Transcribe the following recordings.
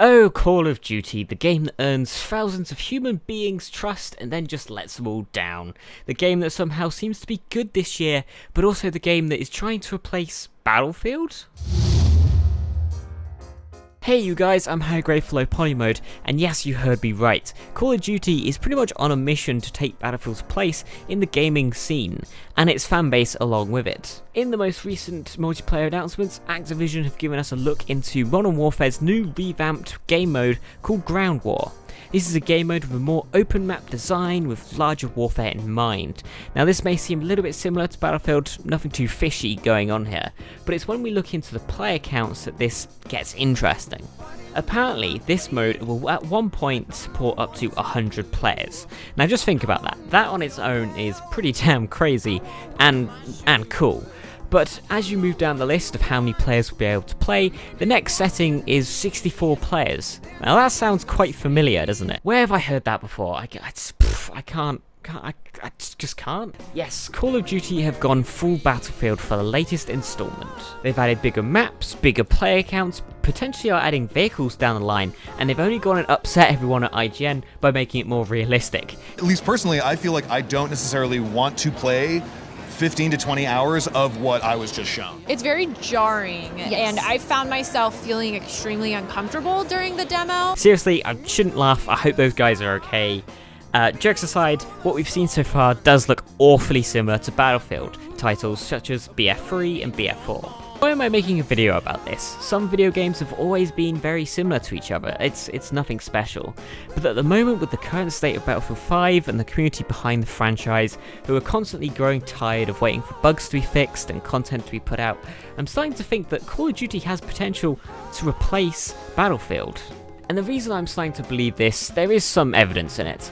Oh, Call of Duty, the game that earns thousands of human beings' trust and then just lets them all down. The game that somehow seems to be good this year, but also the game that is trying to replace Battlefield? Hey you guys, I'm High-Grade Poly Mode, and yes, you heard me right. Call of Duty is pretty much on a mission to take Battlefield's place in the gaming scene, and its fanbase along with it. In the most recent multiplayer announcements, Activision have given us a look into Modern Warfare's new revamped game mode called Ground War. This is a game mode with a more open map design with larger warfare in mind. Now this may seem a little bit similar to Battlefield, nothing too fishy going on here, but it's when we look into the player counts that this gets interesting. Apparently, this mode will at one point support up to 100 players. Now just think about that. That on its own is pretty damn crazy and cool. But as you move down the list of how many players will be able to play, the next setting is 64 players. Now that sounds quite familiar, doesn't it? Where have I heard that before? I just can't. Yes, Call of Duty have gone full Battlefield for the latest installment. They've added bigger maps, bigger player counts, potentially are adding vehicles down the line, and they've only gone and upset everyone at IGN by making it more realistic. At least personally, I feel like I don't necessarily want to play 15 to 20 hours of what I was just shown. It's very jarring, yes. And I found myself feeling extremely uncomfortable during the demo. Seriously, I shouldn't laugh. I hope those guys are okay. Jokes aside, what we've seen so far does look awfully similar to Battlefield titles such as BF3 and BF4. Why am I making a video about this? Some video games have always been very similar to each other, it's nothing special. But at the moment, with the current state of Battlefield 5 and the community behind the franchise, who are constantly growing tired of waiting for bugs to be fixed and content to be put out, I'm starting to think that Call of Duty has potential to replace Battlefield. And the reason I'm starting to believe this, there is some evidence in it,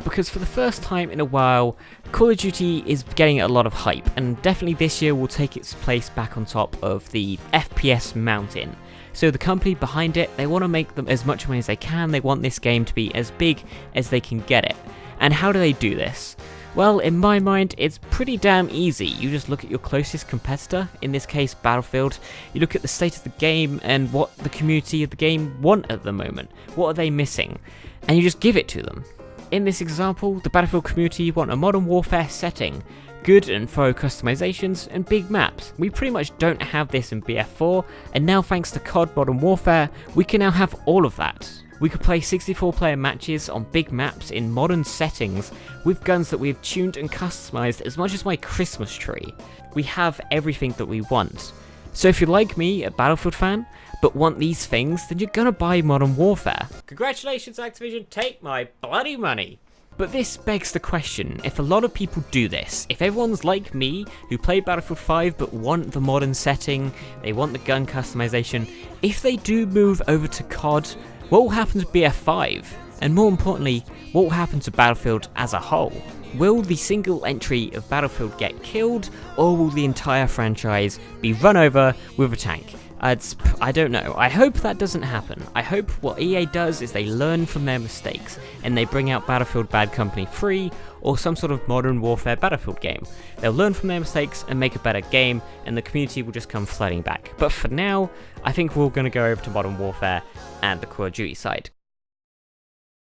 because for the first time in a while, Call of Duty is getting a lot of hype, and definitely this year will take its place back on top of the FPS mountain. So the company behind it, they want to make them as much money as they can, they want this game to be as big as they can get it. And how do they do this? Well, in my mind, it's pretty damn easy. You just look at your closest competitor, in this case Battlefield, you look at the state of the game and what the community of the game want at the moment. What are they missing? And you just give it to them. In this example, the Battlefield community want a Modern Warfare setting, good and thorough customizations, and big maps. We pretty much don't have this in BF4, and now thanks to COD Modern Warfare, we can now have all of that. We could play 64-player matches on big maps in modern settings with guns that we've tuned and customized as much as my Christmas tree. We have everything that we want. So if you're like me, a Battlefield fan, but want these things, then you're gonna buy Modern Warfare. Congratulations Activision, take my bloody money! But this begs the question, if a lot of people do this, if everyone's like me, who play Battlefield 5 but want the modern setting, they want the gun customization, if they do move over to COD, what will happen to BF5? And more importantly, what will happen to Battlefield as a whole? Will the single entry of Battlefield get killed, or will the entire franchise be run over with a tank? I don't know. I hope that doesn't happen. I hope what EA does is they learn from their mistakes, and they bring out Battlefield Bad Company 3, or some sort of Modern Warfare Battlefield game. They'll learn from their mistakes and make a better game, and the community will just come flooding back. But for now, I think we're all going to go over to Modern Warfare and the Call of Duty side.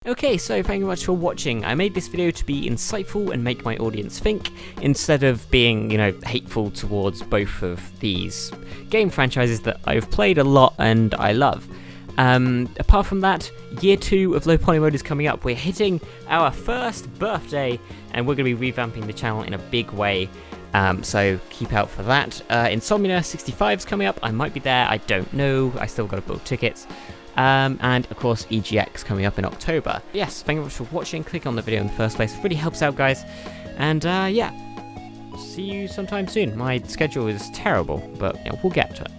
Okay, so thank you much for watching. I made this video to be insightful and make my audience think, instead of being, hateful towards both of these game franchises that I've played a lot and I love. Apart from that, year 2 of Low Poly Mode is coming up. We're hitting our first birthday, and we're going to be revamping the channel in a big way. So keep out for that. Insomnia 65 is coming up. I might be there. I don't know. I still got to book tickets. And of course EGX coming up in October. Yes, thank you very much for watching. Click on the video in the first place. It really helps out, guys. And yeah, see you sometime soon. My schedule is terrible, but we'll get to it.